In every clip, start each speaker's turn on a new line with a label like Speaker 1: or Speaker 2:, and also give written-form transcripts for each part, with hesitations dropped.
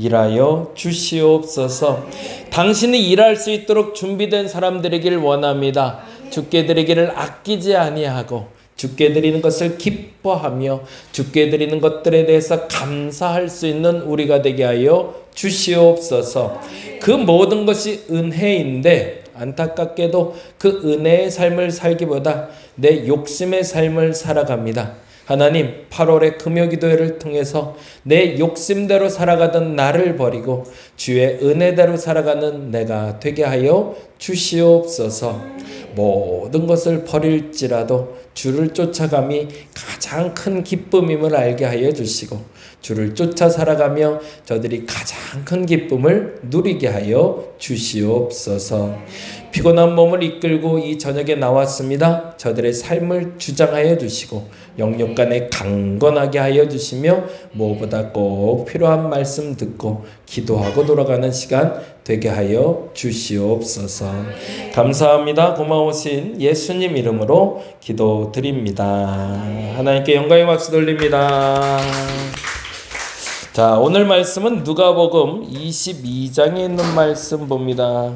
Speaker 1: 일하여 주시옵소서. 당신이 일할 수 있도록 준비된 사람들이길 원합니다. 주께 드리기를 아끼지 아니하고 주께 드리는 것을 기뻐하며 주께 드리는 것들에 대해서 감사할 수 있는 우리가 되게 하여 주시옵소서. 그 모든 것이 은혜인데 안타깝게도 그 은혜의 삶을 살기보다 내 욕심의 삶을 살아갑니다. 하나님, 8월의 금요기도회를 통해서 내 욕심대로 살아가던 나를 버리고 주의 은혜대로 살아가는 내가 되게 하여 주시옵소서. 모든 것을 버릴지라도 주를 쫓아감이 가장 큰 기쁨임을 알게 하여 주시고 주를 쫓아 살아가며 저들이 가장 큰 기쁨을 누리게 하여 주시옵소서. 피곤한 몸을 이끌고 이 저녁에 나왔습니다. 저들의 삶을 주장하여 주시고 영육간에 강건하게 하여 주시며 무엇보다 꼭 필요한 말씀 듣고 기도하고 돌아가는 시간 되게 하여 주시옵소서. 감사합니다. 고마우신 예수님 이름으로 기도드립니다. 하나님께 영광의 박수 돌립니다. 자, 오늘 말씀은 누가복음 22장에 있는 말씀 봅니다.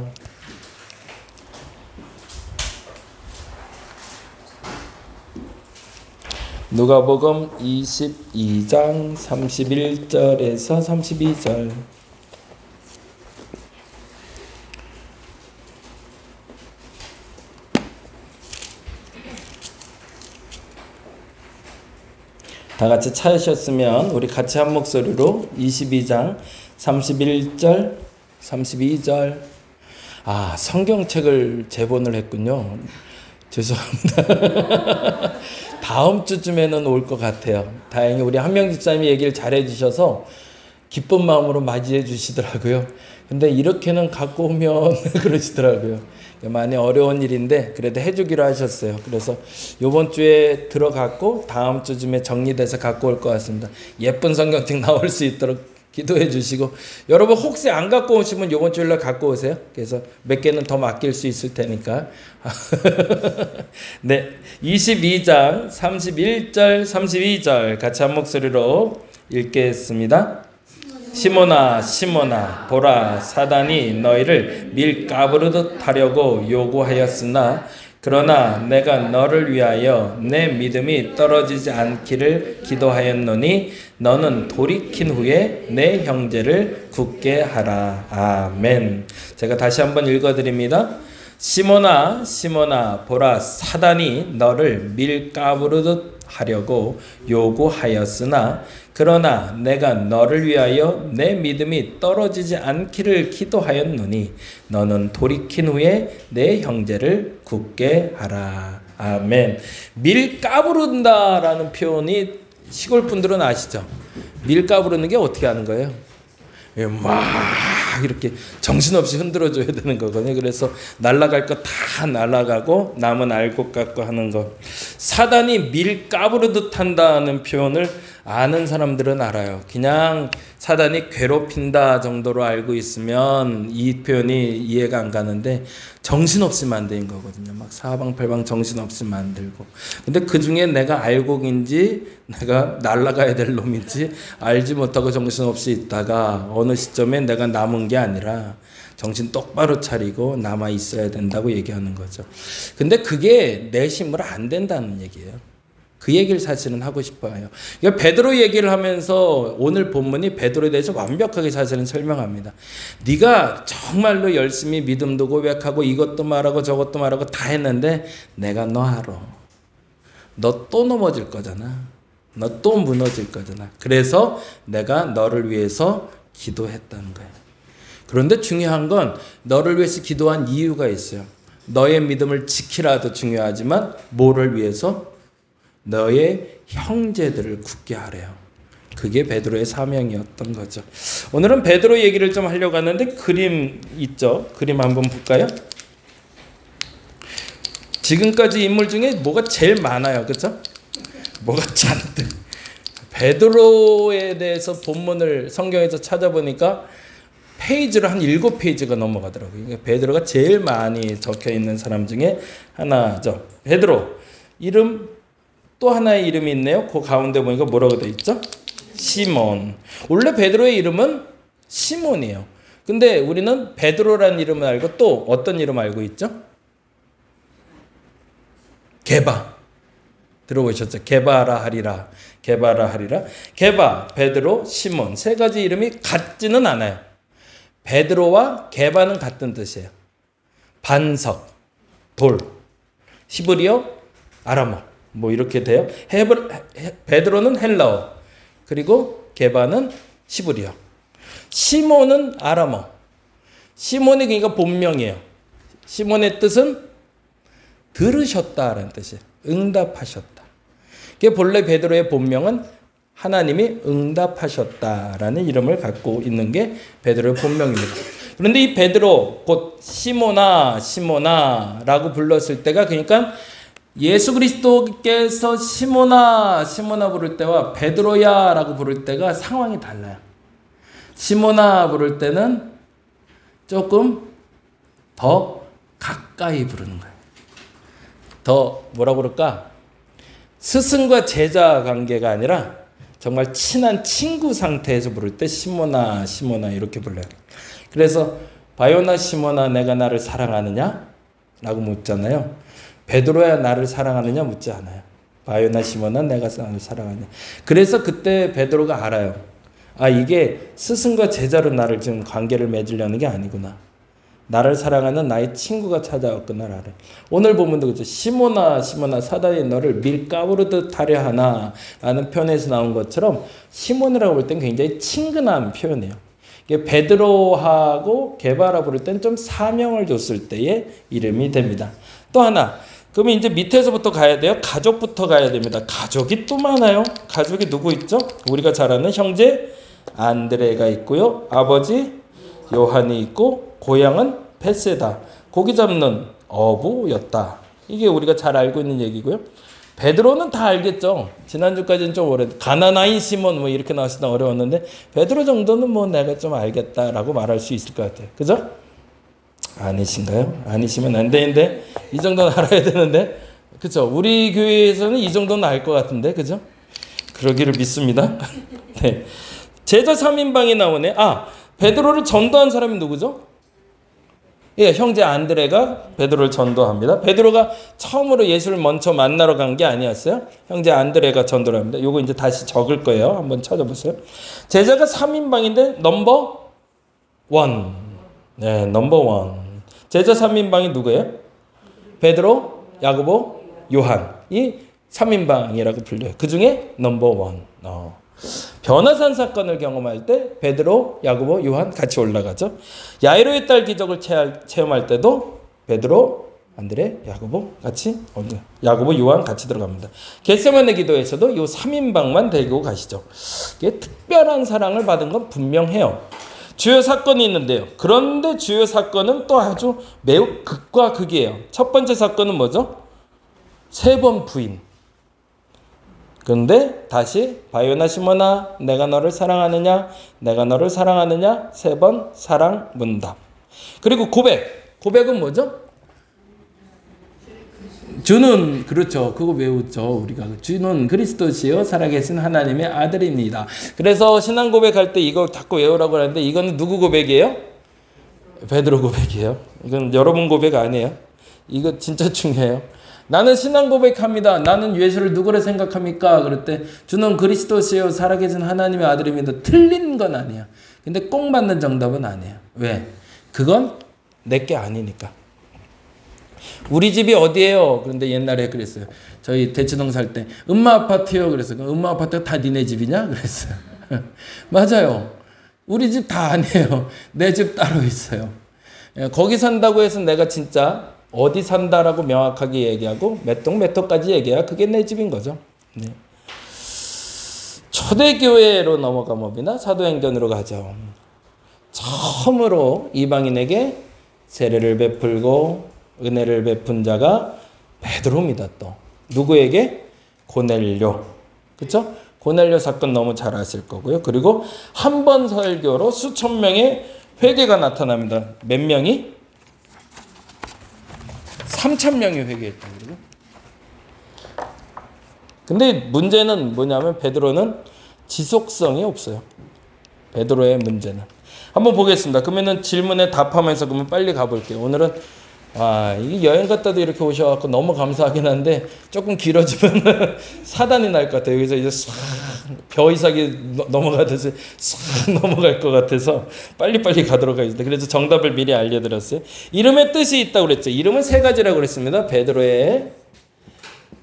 Speaker 1: 누가복음 22장 31절에서 32절. 다 같이 찾으셨으면 우리 같이 한 목소리로 22장 31절 32절. 성경책을 제본을 했군요. 죄송합니다. 다음 주쯤에는 올 것 같아요. 다행히 우리 한명 집사님이 얘기를 잘해 주셔서 기쁜 마음으로 맞이해 주시더라고요. 근데 이렇게는 갖고 오면 그러시더라고요. 많이 어려운 일인데 그래도 해주기로 하셨어요. 그래서 이번 주에 들어갔고 다음 주쯤에 정리돼서 갖고 올 것 같습니다. 예쁜 성경책 나올 수 있도록 기도해 주시고, 여러분 혹시 안 갖고 오시면 이번 주일날 갖고 오세요. 그래서 몇 개는 더 맡길 수 있을 테니까. 네, 22장 31절 32절 같이 한 목소리로 읽겠습니다. 시몬아 시몬아 보라, 사단이 너희를 밀가부르듯 하려고 요구하였으나 그러나 내가 너를 위하여 내 믿음이 떨어지지 않기를 기도하였노니 너는 돌이킨 후에 내 형제를 굳게 하라. 아멘. 제가 다시 한번 읽어드립니다. 시몬아 시몬아 보라, 사단이 너를 밀가부르듯 하려고 요구하였으나 그러나 내가 너를 위하여 내 믿음이 떨어지지 않기를 기도하였노니 너는 돌이킨 후에 내 형제를 굳게 하라. 아멘. 밀가부른다라는 표현이 시골 분들은 아시죠? 밀가부르는 게 어떻게 하는 거예요? 막 이렇게 정신없이 흔들어줘야 되는 거거든요. 그래서 날아갈 거 다 날아가고 남은 알곡 같고 하는 거. 사단이 밀 까부르듯 한다는 표현을 아는 사람들은 알아요. 그냥 사단이 괴롭힌다 정도로 알고 있으면 이 표현이 이해가 안 가는데 정신없이 만든 거거든요. 막 사방팔방 정신없이 만들고. 근데 그 중에 내가 알곡인지 내가 날아가야 될 놈인지 알지 못하고 정신없이 있다가 어느 시점에 내가 남은 게 아니라 정신 똑바로 차리고 남아 있어야 된다고 얘기하는 거죠. 근데 그게 내 힘으로 안 된다는 얘기예요. 그 얘기를 사실은 하고 싶어요. 그러니까 베드로 얘기를 하면서 오늘 본문이 베드로에 대해서 완벽하게 사실은 설명합니다. 네가 정말로 열심히 믿음도 고백하고 이것도 말하고 저것도 말하고 다 했는데 내가 너 알아. 너 또 넘어질 거잖아. 너 또 무너질 거잖아. 그래서 내가 너를 위해서 기도했다는 거예요. 그런데 중요한 건 너를 위해서 기도한 이유가 있어요. 너의 믿음을 지키라도 중요하지만 뭐를 위해서? 너의 형제들을 굳게 하래요. 그게 베드로의 사명이었던 거죠. 오늘은 베드로 얘기를 좀 하려고 하는데 그림 있죠? 그림 한번 볼까요? 지금까지 인물 중에 뭐가 제일 많아요. 그렇죠? 뭐가 잔뜩. 베드로에 대해서 본문을 성경에서 찾아보니까 페이지를 한 7페이지가 넘어가더라고요. 그러니까 베드로가 제일 많이 적혀 있는 사람 중에 하나죠. 베드로 이름 또 하나의 이름이 있네요. 그 가운데 보니까 뭐라고 되어 있죠? 시몬. 원래 베드로의 이름은 시몬이에요. 근데 우리는 베드로라는 이름을 알고 또 어떤 이름 알고 있죠? 게바. 들어보셨죠? 게바라 하리라. 게바라 하리라. 게바, 베드로, 시몬. 세 가지 이름이 같지는 않아요. 베드로와 게바는 같은 뜻이에요. 반석, 돌. 히브리어, 아람어. 뭐 이렇게 돼요. 베드로는 헬라어. 그리고 게바는 히브리어. 시몬은 아람어. 시몬이 그러니까 본명이에요. 시몬의 뜻은 들으셨다라는 뜻이에요. 응답하셨다. 그게 본래 베드로의 본명은 하나님이 응답하셨다라는 이름을 갖고 있는 게 베드로의 본명입니다. 그런데 이 베드로 곧 시몬아 시몬아라고 불렀을 때가 그러니까 예수 그리스도께서 시몬아 시몬아 부를 때와 베드로야라고 부를 때가 상황이 달라요. 시몬아 부를 때는 조금 더 가까이 부르는 거예요. 더 뭐라고 그럴까? 스승과 제자 관계가 아니라 정말 친한 친구 상태에서 부를 때 시몬아 시몬아 이렇게 불러요. 그래서 바요나 시몬아 내가 나를 사랑하느냐? 라고 묻잖아요. 베드로야 나를 사랑하느냐 묻지 않아요. 바요나 시몬아 내가 나를 사랑하느냐. 그래서 그때 베드로가 알아요. 아 이게 스승과 제자로 나를 지금 관계를 맺으려는 게 아니구나. 나를 사랑하는 나의 친구가 찾아왔구나. 알아요. 오늘 보면도 그렇죠. 시몬아 시몬아 사단이 너를 밀가부르듯 하려 하나 라는 표현에서 나온 것처럼 시몬이라고 볼 땐 굉장히 친근한 표현이에요. 이게 베드로하고 게바라 부를 땐 좀 사명을 줬을 때의 이름이 됩니다. 또 하나 그러면 이제 밑에서부터 가야 돼요. 가족부터 가야 됩니다. 가족이 또 많아요. 가족이 누구 있죠? 우리가 잘 아는 형제 안드레가 있고요. 아버지 요한이 있고 고향은 베세다. 고기 잡는 어부였다. 이게 우리가 잘 알고 있는 얘기고요. 베드로는 다 알겠죠. 지난주까지는 좀 오래 가나나인 시몬 뭐 이렇게 나왔을 때 어려웠는데 베드로 정도는 뭐 내가 좀 알겠다라고 말할 수 있을 것 같아요. 그죠? 아니신가요? 아니시면 안 되는데 이 정도는 알아야 되는데 그죠? 우리 교회에서는 이 정도는 알 것 같은데 그죠? 그러기를 믿습니다. 네. 제자 3인방이 나오네. 아 베드로를 전도한 사람이 누구죠? 예, 형제 안드레가 베드로를 전도합니다. 베드로가 처음으로 예수를 먼저 만나러 간 게 아니었어요. 형제 안드레가 전도를 합니다. 요거 이제 다시 적을 거예요. 한번 찾아보세요. 제자가 3인방인데 넘버 1. 네, 넘버 1. 제자 3인방이 누구예요? 베드로, 야고보, 요한이 3인방이라고 불려요. 그 중에 넘버 1. 변화산 사건을 경험할 때 베드로, 야고보, 요한 같이 올라가죠. 야이로의 딸 기적을 체험할 때도 베드로, 안드레, 야고보 같이 야고보, 요한 같이 들어갑니다. 겟세마네 기도에서도 이 3인방만 데리고 가시죠. 이게 특별한 사랑을 받은 건 분명해요. 주요 사건이 있는데요. 그런데 주요 사건은 또 아주 매우 극과 극이에요. 첫 번째 사건은 뭐죠? 3번 부인. 그런데 다시 바요나 시몬아 내가 너를 사랑하느냐 내가 너를 사랑하느냐 3번 사랑 문답. 그리고 고백은 뭐죠? 주는 그렇죠. 그거 외우죠. 우리가 주는 그리스도시요 살아계신 하나님의 아들입니다. 그래서 신앙 고백할 때 이거 자꾸 외우라고 하는데 이거는 누구 고백이에요? 베드로 고백이에요. 이건 여러분 고백 아니에요. 이거 진짜 중요해요. 나는 신앙 고백합니다. 나는 예수를 누구를 생각합니까? 그럴 때 주는 그리스도시요 살아계신 하나님의 아들입니다. 틀린 건 아니야. 근데 꼭 맞는 정답은 아니에요. 왜? 그건 내게 아니니까. 우리 집이 어디예요? 그런데 옛날에 그랬어요. 저희 대치동 살 때 음마 아파트요. 그랬어요. 음마 아파트가 다 니네 집이냐? 그랬어요. 맞아요. 우리 집 다 아니에요. 내 집 따로 있어요. 거기 산다고 해서 내가 진짜 어디 산다라고 명확하게 얘기하고 몇 동 몇 호까지 얘기해야 그게 내 집인 거죠. 네. 초대교회로 넘어가 봅니다. 사도행전으로 가죠. 처음으로 이방인에게 세례를 베풀고 은혜를 베푼 자가 베드로입니다. 또 누구에게? 고넬료. 그렇죠? 고넬료 사건 너무 잘 아실 거고요. 그리고 한 번 설교로 수천 명의 회개가 나타납니다. 몇 명이? 3,000명이 회개했다. 그리고 근데 문제는 뭐냐면 베드로는 지속성이 없어요. 베드로의 문제는 한번 보겠습니다. 그러면은 질문에 답하면서 그러면 빨리 가볼게요. 오늘은 이 여행 갔다도 이렇게 오셔갖고 너무 감사하긴 한데 조금 길어지면 사단이 날 것 같아요. 여기서 이제 벼 이삭이 넘어가듯이 싹 넘어갈 것 같아서 빨리빨리 가도록 하겠습니다. 그래서 정답을 미리 알려드렸어요. 이름의 뜻이 있다고 그랬죠. 이름은 세 가지라고 그랬습니다.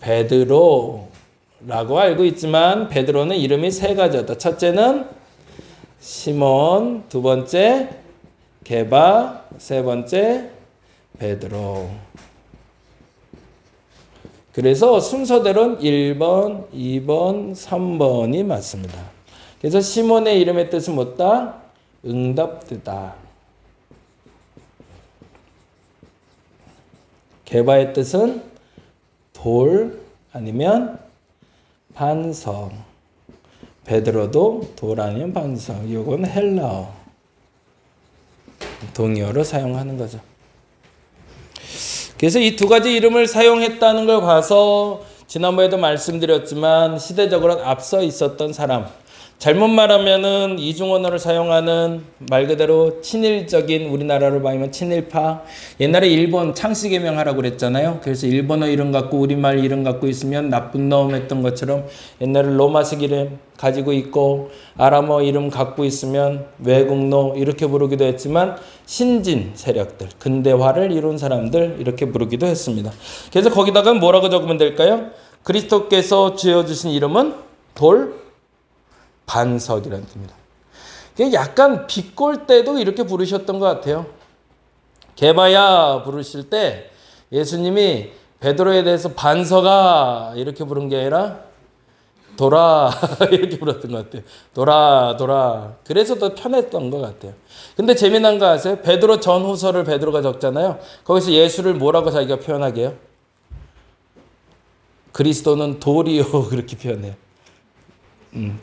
Speaker 1: 베드로라고 알고 있지만 베드로는 이름이 세 가지였다. 첫째는 시몬, 두 번째 게바, 세 번째 베드로. 그래서 순서대로는 1번, 2번, 3번이 맞습니다. 그래서 시몬의 이름의 뜻은 뭐다? 응답되다. 게바의 뜻은 돌 아니면 반석. 베드로도 돌 아니면 반석. 이건 헬라어. 동의어로 사용하는 거죠. 그래서 이 두 가지 이름을 사용했다는 걸 봐서 지난번에도 말씀드렸지만 시대적으로 앞서 있었던 사람, 잘못 말하면은 이중언어를 사용하는 말 그대로 친일적인, 우리나라로 봐면 친일파. 옛날에 일본 창씨개명하라고 그랬잖아요. 그래서 일본어 이름 갖고 우리말 이름 갖고 있으면 나쁜 놈 했던 것처럼 옛날에 로마식 이름 가지고 있고 아람어 이름 갖고 있으면 외국노 이렇게 부르기도 했지만 신진 세력들, 근대화를 이룬 사람들 이렇게 부르기도 했습니다. 그래서 거기다가 뭐라고 적으면 될까요? 그리스도께서 지어주신 이름은 돌 반석이라는 뜻입니다. 약간 비꼴 때도 이렇게 부르셨던 것 같아요. 게바야 부르실 때 예수님이 베드로에 대해서 반석아 이렇게 부른 게 아니라 돌아 이렇게 불렀던 것 같아요. 돌아. 그래서 더 편했던 것 같아요. 근데 재미난 거 아세요? 베드로 전후서를 베드로가 적잖아요. 거기서 예수를 뭐라고 자기가 표현하게 해요? 그리스도는 돌이요 그렇게 표현해요.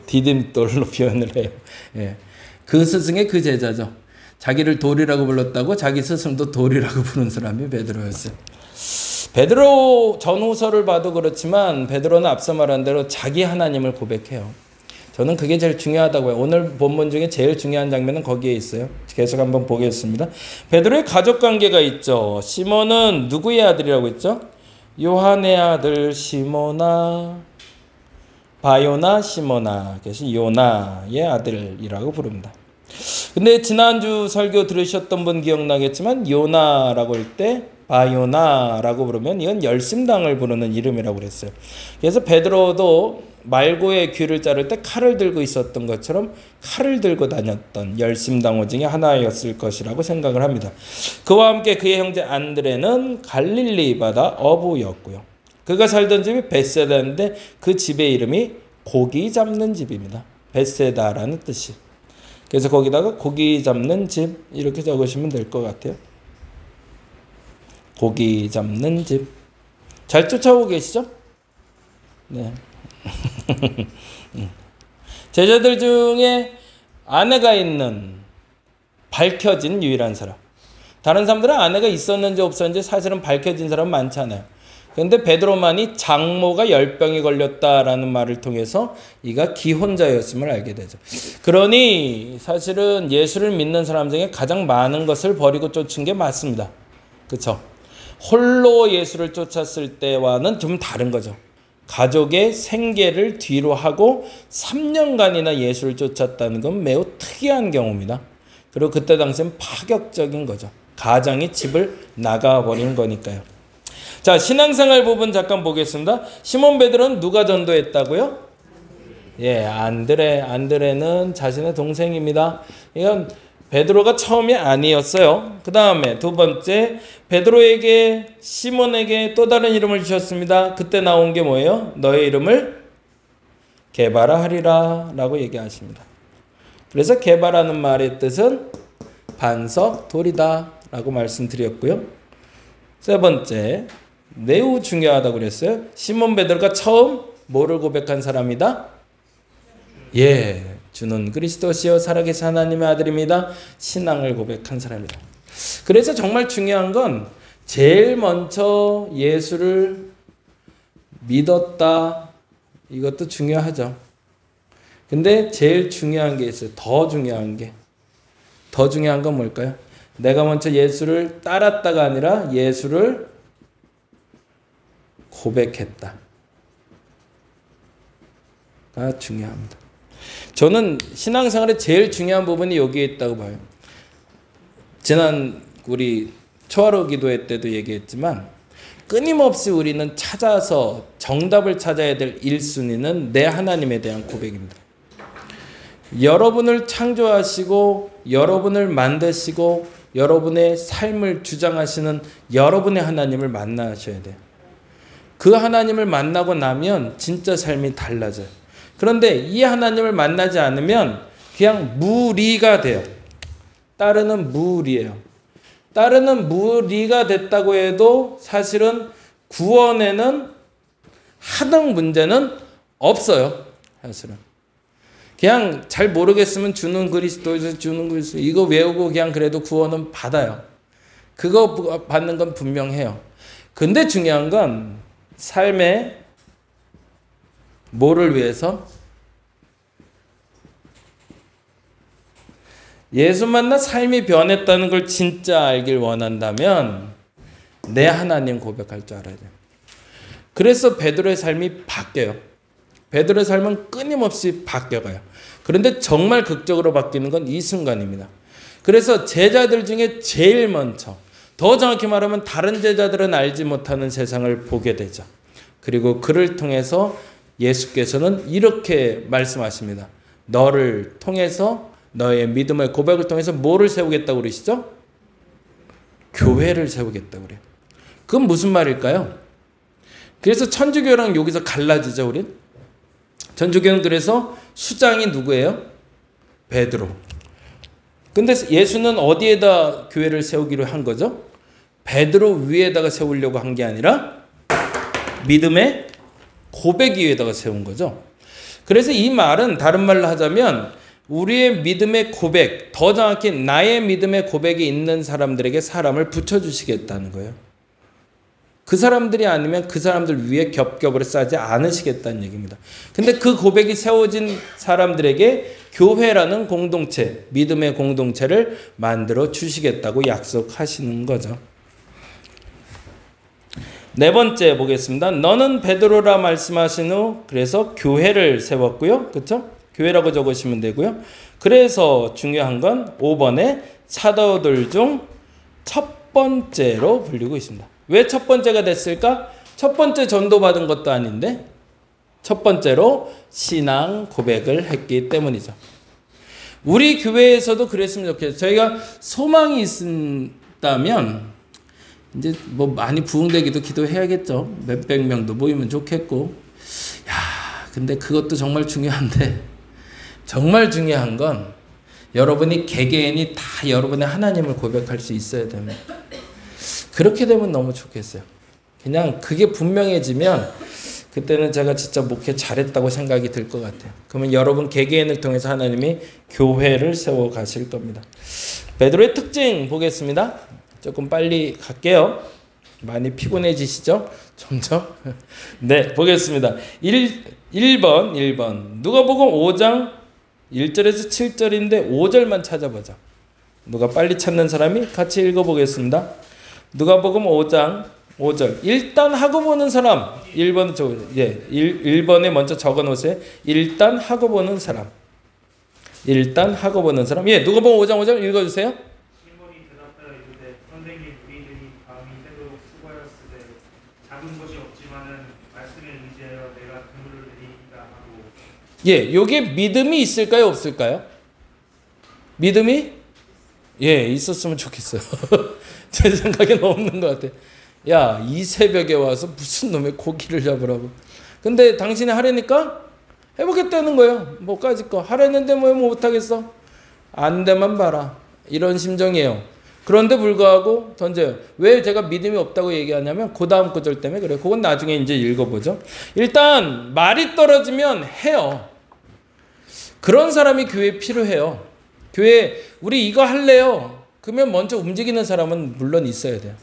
Speaker 1: 디딤돌로 표현을 해요. 예. 그 스승의 그 제자죠. 자기를 돌이라고 불렀다고 자기 스승도 돌이라고 부른 사람이 베드로였어요. 베드로 전후서를 봐도 그렇지만 베드로는 앞서 말한 대로 자기 하나님을 고백해요. 저는 그게 제일 중요하다고 해요. 오늘 본문 중에 제일 중요한 장면은 거기에 있어요. 계속 한번 보겠습니다. 베드로의 가족관계가 있죠. 시몬은 누구의 아들이라고 했죠? 요한의 아들 시모나, 바요나 시모나, 그래서 요나의 아들이라고 부릅니다. 근데 지난주 설교 들으셨던 분 기억나겠지만 요나라고 할 때 바요나라고 부르면 이건 열심당을 부르는 이름이라고 그랬어요. 그래서 베드로도 말고의 귀를 자를 때 칼을 들고 있었던 것처럼 칼을 들고 다녔던 열심당호 중에 하나였을 것이라고 생각을 합니다. 그와 함께 그의 형제 안드레는 갈릴리 바다 어부였고요. 그가 살던 집이 벳세다인데 그 집의 이름이 고기 잡는 집입니다. 벳세다라는 뜻이. 그래서 거기다가 고기 잡는 집 이렇게 적으시면 될 것 같아요. 고기 잡는 집. 잘 쫓아오고 계시죠? 네. 제자들 중에 아내가 있는 밝혀진 유일한 사람. 다른 사람들은 아내가 있었는지 없었는지 사실은 밝혀진 사람 많잖아요. 그런데 베드로만이 장모가 열병이 걸렸다라는 말을 통해서 이가 기혼자였음을 알게 되죠. 그러니 사실은 예수를 믿는 사람 중에 가장 많은 것을 버리고 쫓은 게 맞습니다. 그렇죠? 홀로 예수를 쫓았을 때와는 좀 다른 거죠. 가족의 생계를 뒤로 하고 3년간이나 예수를 쫓았다는 건 매우 특이한 경우입니다. 그리고 그때 당시엔 파격적인 거죠. 가장이 집을 나가버린 거니까요. 자, 신앙생활 부분 잠깐 보겠습니다. 시몬 베드로는 누가 전도했다고요? 예, 안드레는 자신의 동생입니다. 이건 베드로가 처음이 아니었어요. 그 다음에 두 번째, 베드로에게 시몬에게 또 다른 이름을 주셨습니다. 그때 나온 게 뭐예요? 너의 이름을 게바라 하리라 라고 얘기하십니다. 그래서 게바라는 말의 뜻은 반석, 돌이다 라고 말씀드렸고요. 세 번째, 매우 중요하다고 그랬어요. 시몬 베드로가 처음 뭐를 고백한 사람이다? 예, 주는 그리스도시요 살아계신 하나님의 아들입니다. 신앙을 고백한 사람이다. 그래서 정말 중요한 건 제일 먼저 예수를 믿었다. 이것도 중요하죠. 근데 제일 중요한 게 있어요. 더 중요한 게. 더 중요한 건 뭘까요? 내가 먼저 예수를 따랐다가 아니라 예수를 고백했다. 가 중요합니다. 저는 신앙생활의 제일 중요한 부분이 여기에 있다고 봐요. 지난 우리 초하루 기도회 때도 얘기했지만 끊임없이 우리는 찾아서 정답을 찾아야 될 1순위는 내 하나님에 대한 고백입니다. 여러분을 창조하시고 여러분을 만드시고 여러분의 삶을 주장하시는 여러분의 하나님을 만나셔야 돼요. 그 하나님을 만나고 나면 진짜 삶이 달라져요. 그런데 이 하나님을 만나지 않으면 그냥 무리가 돼요. 따르는 무리예요. 따르는 무리가 됐다고 해도 사실은 구원에는 하등 문제는 없어요. 사실은. 그냥 잘 모르겠으면 주는 그리스도에서 주는 그리스도 이거 외우고 그냥 그래도 구원은 받아요. 그거 받는 건 분명해요. 근데 중요한 건 삶의 뭐를 위해서? 예수 만나 삶이 변했다는 걸 진짜 알길 원한다면 내 하나님 고백할 줄 알아야 돼요. 그래서 베드로의 삶이 바뀌어요. 베드로의 삶은 끊임없이 바뀌어가요. 그런데 정말 극적으로 바뀌는 건 이 순간입니다. 그래서 제자들 중에 제일 먼저, 더 정확히 말하면 다른 제자들은 알지 못하는 세상을 보게 되죠. 그리고 그를 통해서 예수께서는 이렇게 말씀하십니다. 너를 통해서 너의 믿음의 고백을 통해서 뭐를 세우겠다고 그러시죠? 교회를 세우겠다고 그래요. 그건 무슨 말일까요? 그래서 천주교랑 여기서 갈라지죠, 우린? 천주교는 그래서 수장이 누구예요? 베드로. 근데 예수는 어디에다 교회를 세우기로 한 거죠? 베드로 위에다가 세우려고 한 게 아니라 믿음의 고백 위에다가 세운 거죠. 그래서 이 말은 다른 말로 하자면 우리의 믿음의 고백, 더 정확히 나의 믿음의 고백이 있는 사람들에게 사람을 붙여주시겠다는 거예요. 그 사람들이 아니면 그 사람들 위에 겹겹으로 쌓지 않으시겠다는 얘기입니다. 근데 그 고백이 세워진 사람들에게 교회라는 공동체, 믿음의 공동체를 만들어 주시겠다고 약속하시는 거죠. 네 번째 보겠습니다. 너는 베드로라 말씀하신 후 그래서 교회를 세웠고요. 그렇죠? 교회라고 적으시면 되고요. 그래서 중요한 건 5번에 사도들 중 첫 번째로 불리고 있습니다. 왜 첫 번째가 됐을까? 첫 번째 전도받은 것도 아닌데 첫 번째로 신앙 고백을 했기 때문이죠. 우리 교회에서도 그랬으면 좋겠어요. 저희가 소망이 있다면 이제 뭐 많이 부흥되기도 기도해야겠죠. 몇백 명도 모이면 좋겠고. 야, 근데 그것도 정말 중요한데 정말 중요한 건 여러분이 개개인이 다 여러분의 하나님을 고백할 수 있어야 됩니다. 그렇게 되면 너무 좋겠어요. 그냥 그게 분명해지면 그때는 제가 진짜 목회 잘했다고 생각이 들 것 같아요. 그러면 여러분 개개인을 통해서 하나님이 교회를 세워 가실 겁니다. 베드로의 특징 보겠습니다. 조금 빨리 갈게요. 많이 피곤해지시죠? 점점. 네, 보겠습니다. 1번. 누가복음 5장 1절에서 7절인데 5절만 찾아보자. 누가 빨리 찾는 사람이 같이 읽어보겠습니다. 누가복음 5장 5절. 일단 하고 보는 사람. 1번에 먼저 적어놓으세요. 일단 하고 보는 사람. 일단 하고 보는 사람. 예, 누가복음 5장 5절 읽어주세요.
Speaker 2: 시몬이 대답하여 이르되 선생님 우리들이 밤이 새도록 수고하였으되 잡은 것이 없지만은 말씀에 의지하여 내가 그물을 내리이다 하고.
Speaker 1: 예, 여기에 믿음이 있을까요, 없을까요? 믿음이 있었으면 좋겠어요. 제 생각에는 없는 것 같아요. 야, 이 새벽에 와서 무슨 놈의 고기를 잡으라고. 근데 당신이 하려니까 해보겠다는 거예요. 뭐까짓 거 하려는데 뭐 못하겠어. 안 되만 봐라. 이런 심정이에요. 그런데 불구하고 던져요. 왜 제가 믿음이 없다고 얘기하냐면 그 다음 구절 때문에 그래요. 그건 나중에 이제 읽어보죠. 일단 말이 떨어지면 해요. 그런 사람이 교회에 필요해요. 교회 우리 이거 할래요. 그러면 먼저 움직이는 사람은 물론 있어야 돼요.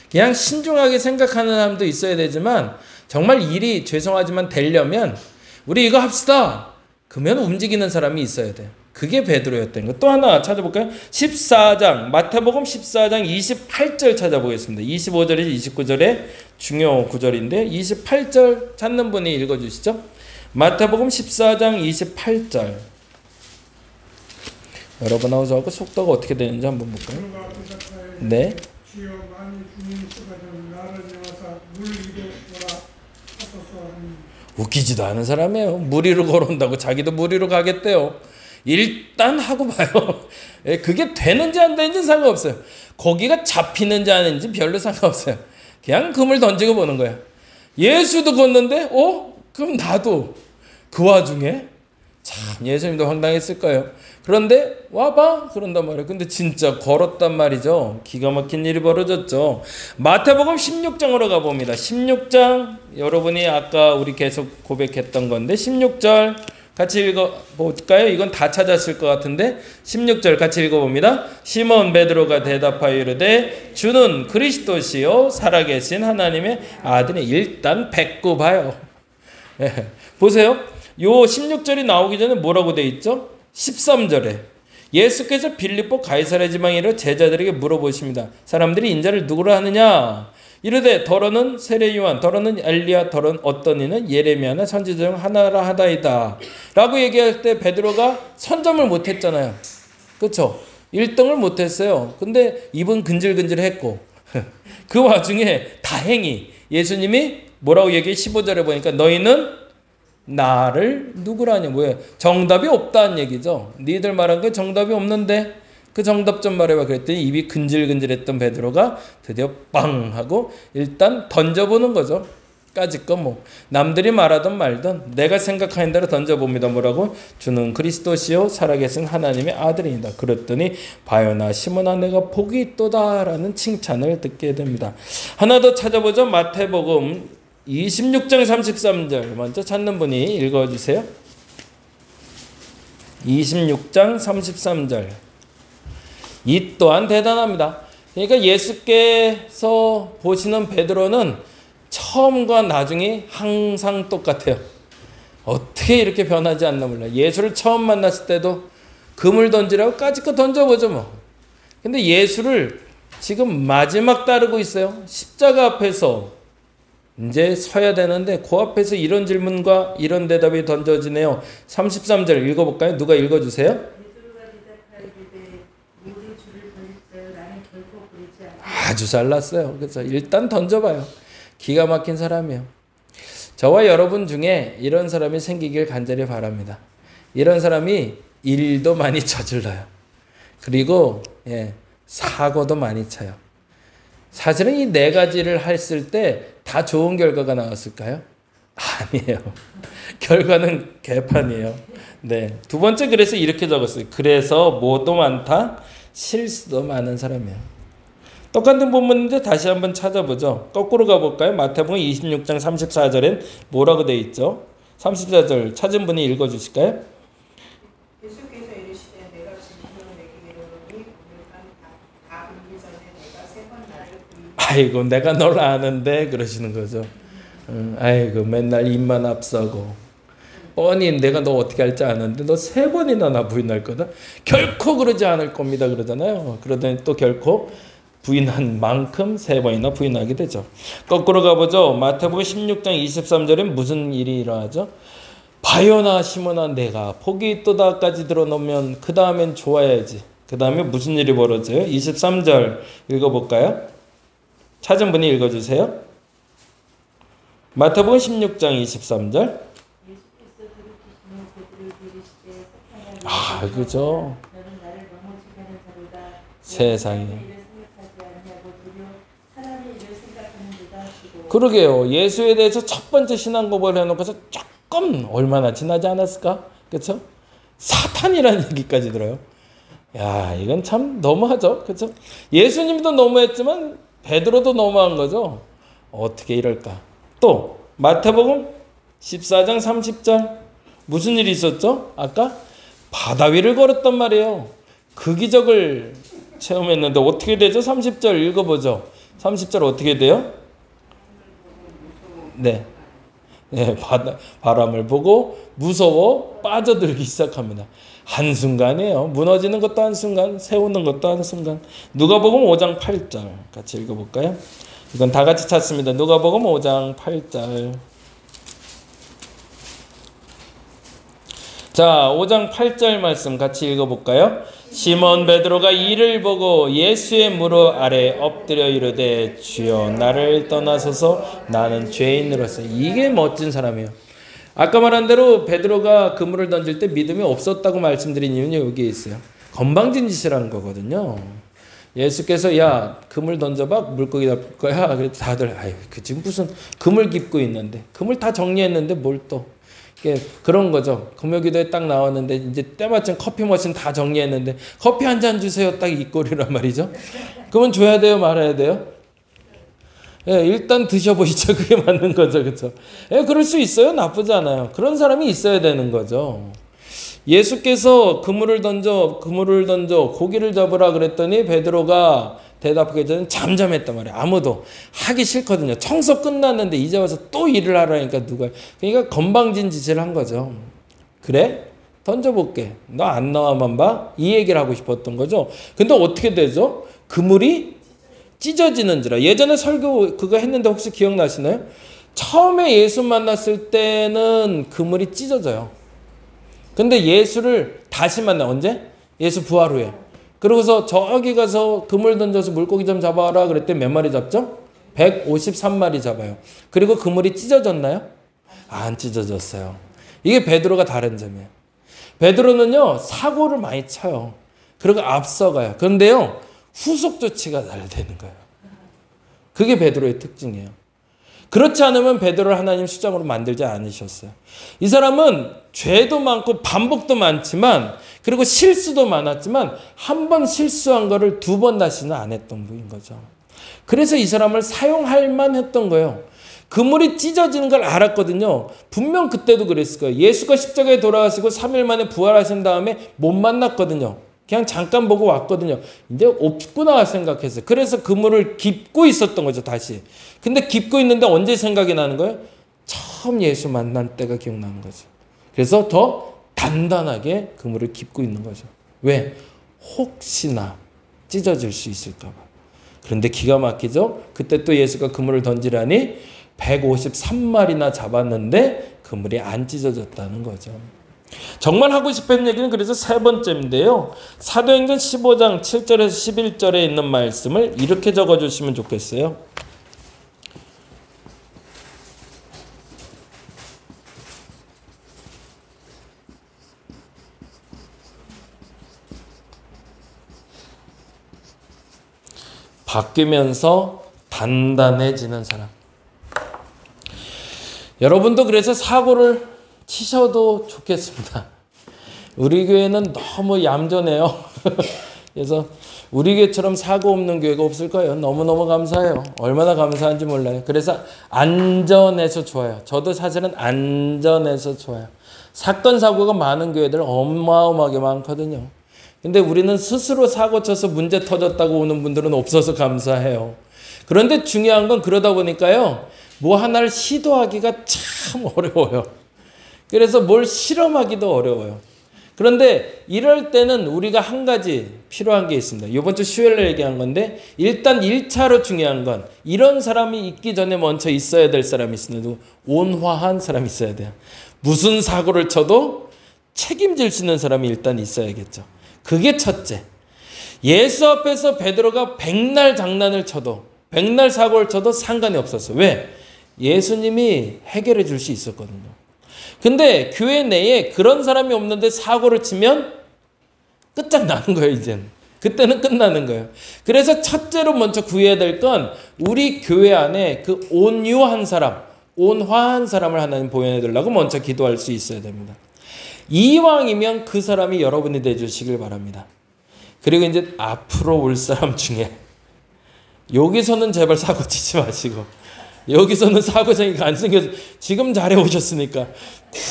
Speaker 1: 그냥 신중하게 생각하는 사람도 있어야 되지만 정말 일이 죄송하지만 되려면 우리 이거 합시다. 그러면 움직이는 사람이 있어야 돼요. 그게 베드로였던 거. 또 하나 찾아볼까요? 14장 마태복음 14장 28절 찾아보겠습니다. 25절에서 29절의 중요 구절인데 28절 찾는 분이 읽어주시죠. 마태복음 14장 28절. 여러분하고 저하고 속도가 어떻게 되는지 한번 볼까요? 네.
Speaker 3: 주여 만일 주님 수가전 나를 명하사 물 위로 오라 하소서 하니.
Speaker 1: 웃기지도 않은 사람이에요. 물 위로 걸어온다고 자기도 물 위로 가겠대요. 일단 하고 봐요. 그게 되는지 안 되는지 상관없어요. 거기가 잡히는지 아닌지 별로 상관없어요. 그냥 금을 던지고 보는 거야. 예수도 걷는데 그럼 나도. 그 와중에 참 예수님도 황당했을 거예요. 그런데 와봐 그런단 말이에요. 근데 진짜 걸었단 말이죠. 기가 막힌 일이 벌어졌죠. 마태복음 16장으로 가봅니다. 16장 여러분이 아까 우리 계속 고백했던 건데 16절 같이 읽어볼까요? 이건 다 찾았을 것 같은데 16절 같이 읽어봅니다. 시몬 베드로가 대답하여 이르되 주는 그리스도시요 살아계신 하나님의 아들이. 일단 뱉고 봐요. 보세요. 요 16절이 나오기 전에 뭐라고 돼 있죠? 13절에 예수께서 빌립보 가이사랴 지방에 이르러 제자들에게 물어보십니다. 사람들이 인자를 누구로 하느냐? 이르되 더러는 세례 요한, 더러는 엘리야, 더러는 어떤 이는 예레미야나 선지자 중 하나라 하다이다 라고 얘기할 때 베드로가 선점을 못했잖아요. 그렇죠? 1등을 못했어요. 근데 입은 근질근질했고 그 와중에 다행히 예수님이 뭐라고 얘기해? 15절에 보니까 너희는 나를 누구라냐. 뭐야? 정답이 없다는 얘기죠. 니들 말한 게 정답이 없는데 그 정답 좀 말해봐 그랬더니 입이 근질근질했던 베드로가 드디어 빵 하고 일단 던져보는 거죠. 까짓거 뭐 남들이 말하든 말든 내가 생각하는 대로 던져봅니다. 뭐라고? 주는 그리스도시요 살아계신 하나님의 아들이다. 그랬더니 바요나 시몬아 내가 복이 있도다 라는 칭찬을 듣게 됩니다. 하나 더 찾아보죠. 마태복음 26장 33절 먼저 찾는 분이 읽어주세요. 26장 33절. 이 또한 대단합니다. 그러니까 예수께서 보시는 베드로는 처음과 나중이 항상 똑같아요. 어떻게 이렇게 변하지 않나 몰라. 예수를 처음 만났을 때도 금을 던지라고 까짓거 던져보죠 뭐. 근데 예수를 지금 마지막 따르고 있어요. 십자가 앞에서 이제 서야 되는데 그 앞에서 이런 질문과 이런 대답이 던져지네요. 33절 읽어볼까요? 누가 읽어주세요? 아주 잘났어요. 그래서 일단 던져봐요. 기가 막힌 사람이에요. 저와 여러분 중에 이런 사람이 생기길 간절히 바랍니다. 이런 사람이 일도 많이 저질러요. 그리고 사고도 많이 쳐요. 사실은 이 네 가지를 했을 때 다 좋은 결과가 나왔을까요? 아니에요. 결과는 개판이에요. 네. 두 번째 그래서 이렇게 적었어요. 그래서 뭐도 많다, 실수도 많은 사람이에요. 똑같은 본문인데 다시 한번 찾아보죠. 거꾸로 가볼까요? 마태복음 26장 34절엔 뭐라고 돼 있죠? 34절 찾은 분이 읽어주실까요?
Speaker 4: 예수께서 이르시되 내가 진실로 내게 이르노니 오늘 밤 이기 전에 내가 세 번 나를 부인하리라.
Speaker 1: 아이고 내가 널 아는데 그러시는 거죠. 아이고 맨날 입만 앞서고 뻔히 내가 너 어떻게 할지 아는데 너 세 번이나 나 부인할 거다. 결코 그러지 않을 겁니다 그러잖아요. 그러더니 또 결코 부인한 만큼 세 번이나 부인하게 되죠. 거꾸로 가보죠. 마태복음 16장 23절에 무슨 일이 일어나죠? 바요나 시몬아 내가 복이 있도다까지 들어놓으면 그 다음엔 좋아야지. 그 다음에 무슨 일이 벌어져요? 23절 읽어볼까요? 찾은 분이 읽어주세요. 마태복음 16장 23절. 아 그죠. 세상에. 그러게요. 예수에 대해서 첫 번째 신앙 고백을 해놓고서 조금 얼마나 지나지 않았을까? 그렇죠? 사탄이라는 얘기까지 들어요. 야 이건 참 너무하죠. 그렇죠? 예수님도 너무했지만 베드로도 너무한 거죠. 어떻게 이럴까? 또 마태복음 14장 30절 무슨 일이 있었죠? 아까 바다 위를 걸었단 말이에요. 그 기적을 체험했는데 어떻게 되죠? 30절 읽어보죠. 30절 어떻게 돼요? 네, 바람을 보고 무서워 빠져들기 시작합니다. 한순간이에요. 무너지는 것도 한순간, 세우는 것도 한순간. 누가복음 5장 8절 같이 읽어볼까요? 이건 다 같이 찾습니다. 누가복음 5장 8절. 자, 5장 8절 말씀 같이 읽어볼까요? 시몬 베드로가 이를 보고 예수의 무릎 아래 엎드려 이르되 주여 나를 떠나소서 나는 죄인으로서. 이게 멋진 사람이에요. 아까 말한 대로 베드로가 그물을 던질 때 믿음이 없었다고 말씀드린 이유는 여기에 있어요. 건방진 짓을 한 거거든요. 예수께서 야 그물 던져봐 물고기 잡을 거야. 그래서 다들 아유 그 지금 무슨 그물 깁고 있는데 그물 다 정리했는데 뭘 또 그런 거죠. 금요기도에 딱 나왔는데 이제 때마침 커피 머신 다 정리했는데 커피 한 잔 주세요. 딱 이 꼴이란 말이죠. 그러면 줘야 돼요, 말아야 돼요? 예, 일단 드셔보시죠. 그게 맞는 거죠, 그렇죠? 예, 그럴 수 있어요. 나쁘지 않아요. 그런 사람이 있어야 되는 거죠. 예수께서 그물을 던져 고기를 잡으라 그랬더니 베드로가 대답하기 전에 잠잠했단 말이에요. 아무도 하기 싫거든요. 청소 끝났는데 이제 와서 또 일을 하라니까 누가. 그러니까 건방진 짓을 한 거죠. 그래? 던져볼게. 너 안 나와만 봐? 이 얘기를 하고 싶었던 거죠. 근데 어떻게 되죠? 그물이 찢어지는지라. 예전에 설교 그거 했는데 혹시 기억나시나요? 처음에 예수 만났을 때는 그물이 찢어져요. 근데 예수를 다시 만나. 언제? 예수 부활 후에. 그러고서 저기 가서 그물 던져서 물고기 좀 잡아라 그랬더니 몇 마리 잡죠? 153마리 잡아요. 그리고 그물이 찢어졌나요? 안 찢어졌어요. 이게 베드로가 다른 점이에요. 베드로는요 사고를 많이 쳐요. 그리고 앞서가요. 그런데요 후속 조치가 잘 되는 거예요. 그게 베드로의 특징이에요. 그렇지 않으면 베드로를 하나님 수장으로 만들지 않으셨어요. 이 사람은 죄도 많고 반복도 많지만 그리고 실수도 많았지만 한 번 실수한 거를 두 번 다시는 안 했던 분인 거죠. 그래서 이 사람을 사용할 만했던 거예요. 그물이 찢어지는 걸 알았거든요. 분명 그때도 그랬을 거예요. 예수가 십자가에 돌아가시고 3일 만에 부활하신 다음에 못 만났거든요. 그냥 잠깐 보고 왔거든요. 이제 없구나 생각했어요. 그래서 그물을 깁고 있었던 거죠, 다시. 근데 깁고 있는데 언제 생각이 나는 거예요? 처음 예수 만난 때가 기억나는 거죠. 그래서 더 단단하게 그물을 깁고 있는 거죠. 왜? 혹시나 찢어질 수 있을까 봐. 그런데 기가 막히죠? 그때 또 예수가 그물을 던지라니 153마리나 잡았는데 그물이 안 찢어졌다는 거죠. 정말 하고 싶은 얘기는 그래서 세 번째인데요. 사도행전 15장 7절에서 11절에 있는 말씀을 이렇게 적어주시면 좋겠어요. 바뀌면서 단단해지는 사람. 여러분도 그래서 사고를 치셔도 좋겠습니다. 우리 교회는 너무 얌전해요. 그래서 우리 교회처럼 사고 없는 교회가 없을 거예요. 너무너무 감사해요. 얼마나 감사한지 몰라요. 그래서 안전해서 좋아요. 저도 사실은 안전해서 좋아요. 사건 사고가 많은 교회들 어마어마하게 많거든요. 근데 우리는 스스로 사고 쳐서 문제 터졌다고 오는 분들은 없어서 감사해요. 그런데 중요한 건 그러다 보니까요. 뭐 하나를 시도하기가 참 어려워요. 그래서 뭘 실험하기도 어려워요. 그런데 이럴 때는 우리가 한 가지 필요한 게 있습니다. 이번 주 수요일에 얘기한 건데 일단 1차로 중요한 건 이런 사람이 있기 전에 먼저 있어야 될 사람이 있습니다. 온화한 사람이 있어야 돼요. 무슨 사고를 쳐도 책임질 수 있는 사람이 일단 있어야겠죠. 그게 첫째. 예수 앞에서 베드로가 백날 장난을 쳐도 백날 사고를 쳐도 상관이 없었어요. 왜? 예수님이 해결해 줄 수 있었거든요. 근데 교회 내에 그런 사람이 없는데 사고를 치면 끝장나는 거예요, 이제는. 그때는 끝나는 거예요. 그래서 첫째로 먼저 구해야 될 건 우리 교회 안에 그 온유한 사람, 온화한 사람을 하나님 보여내달라고 먼저 기도할 수 있어야 됩니다. 이왕이면 그 사람이 여러분이 되주시길 바랍니다. 그리고 이제 앞으로 올 사람 중에 여기서는 제발 사고 치지 마시고 여기서는 사고쟁이가 안 생겨서 지금 잘해 오셨으니까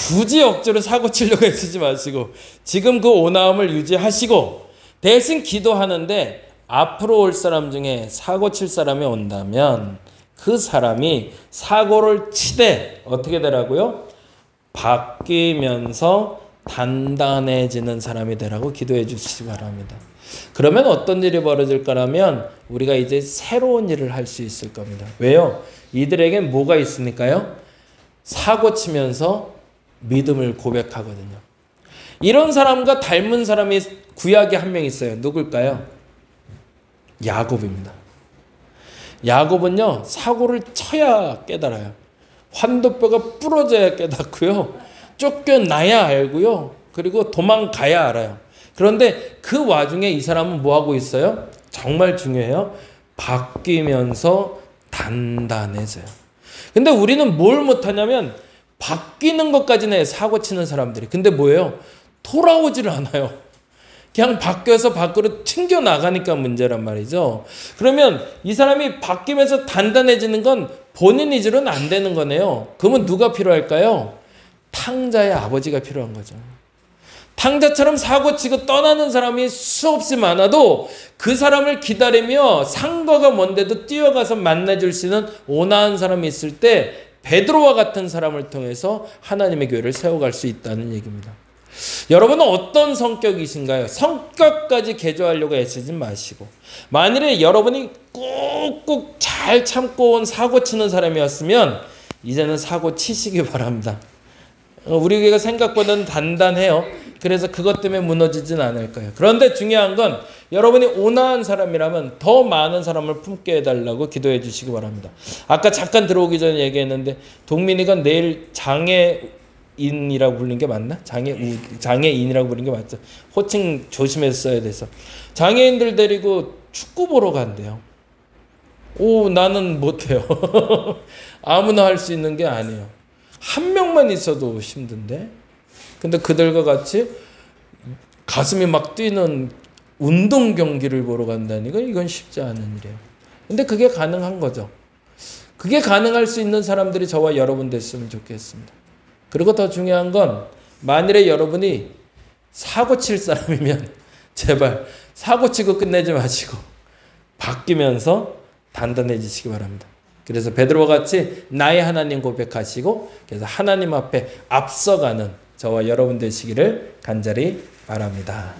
Speaker 1: 굳이 억지로 사고 치려고 애쓰지 마시고 지금 그 온화함을 유지하시고 대신 기도하는데 앞으로 올 사람 중에 사고 칠 사람이 온다면 그 사람이 사고를 치되 어떻게 되라고요? 바뀌면서 단단해지는 사람이 되라고 기도해 주시기 바랍니다. 그러면 어떤 일이 벌어질 거라면 우리가 이제 새로운 일을 할 수 있을 겁니다. 왜요? 이들에겐 뭐가 있으니까요? 사고 치면서 믿음을 고백하거든요. 이런 사람과 닮은 사람이 구약에 한 명 있어요. 누굴까요? 야곱입니다. 야곱은요, 사고를 쳐야 깨달아요. 환도뼈가 부러져야 깨닫고요. 쫓겨나야 알고요. 그리고 도망가야 알아요. 그런데 그 와중에 이 사람은 뭐하고 있어요? 정말 중요해요. 바뀌면서 단단해져요. 근데 우리는 뭘 못하냐면 바뀌는 것까지는 해요. 사고 치는 사람들이. 근데 뭐예요? 돌아오지를 않아요. 그냥 바뀌어서 밖으로 튕겨나가니까 문제란 말이죠. 그러면 이 사람이 바뀌면서 단단해지는 건 본인 의지로는 안 되는 거네요. 그러면 누가 필요할까요? 탕자의 아버지가 필요한 거죠. 탕자처럼 사고치고 떠나는 사람이 수없이 많아도 그 사람을 기다리며 상거가 먼데도 뛰어가서 만나줄 수 있는 온화한 사람이 있을 때 베드로와 같은 사람을 통해서 하나님의 교회를 세워갈 수 있다는 얘기입니다. 여러분은 어떤 성격이신가요? 성격까지 개조하려고 애쓰지 마시고, 만일에 여러분이 꾹꾹 잘 참고 온 사고치는 사람이었으면 이제는 사고 치시기 바랍니다. 우리 교회가 생각보다는 단단해요. 그래서 그것 때문에 무너지진 않을 거예요. 그런데 중요한 건 여러분이 온화한 사람이라면 더 많은 사람을 품게 해달라고 기도해 주시기 바랍니다. 아까 잠깐 들어오기 전에 얘기했는데 동민이가 내일 장애인이라고 부르는 게 맞나? 장애인이라고 부르는 게 맞죠? 호칭 조심해서 써야 돼서. 장애인들 데리고 축구 보러 간대요. 오, 나는 못해요. 아무나 할 수 있는 게 아니에요. 한 명만 있어도 힘든데. 근데 그들과 같이 가슴이 막 뛰는 운동 경기를 보러 간다니까 이건 쉽지 않은 일이에요. 근데 그게 가능한 거죠. 그게 가능할 수 있는 사람들이 저와 여러분 됐으면 좋겠습니다. 그리고 더 중요한 건 만일에 여러분이 사고 칠 사람이면 제발 사고 치고 끝내지 마시고 바뀌면서 단단해지시기 바랍니다. 그래서 베드로와 같이 나의 하나님 고백하시고 그래서 하나님 앞에 앞서가는 저와 여러분 되시기를 간절히 바랍니다.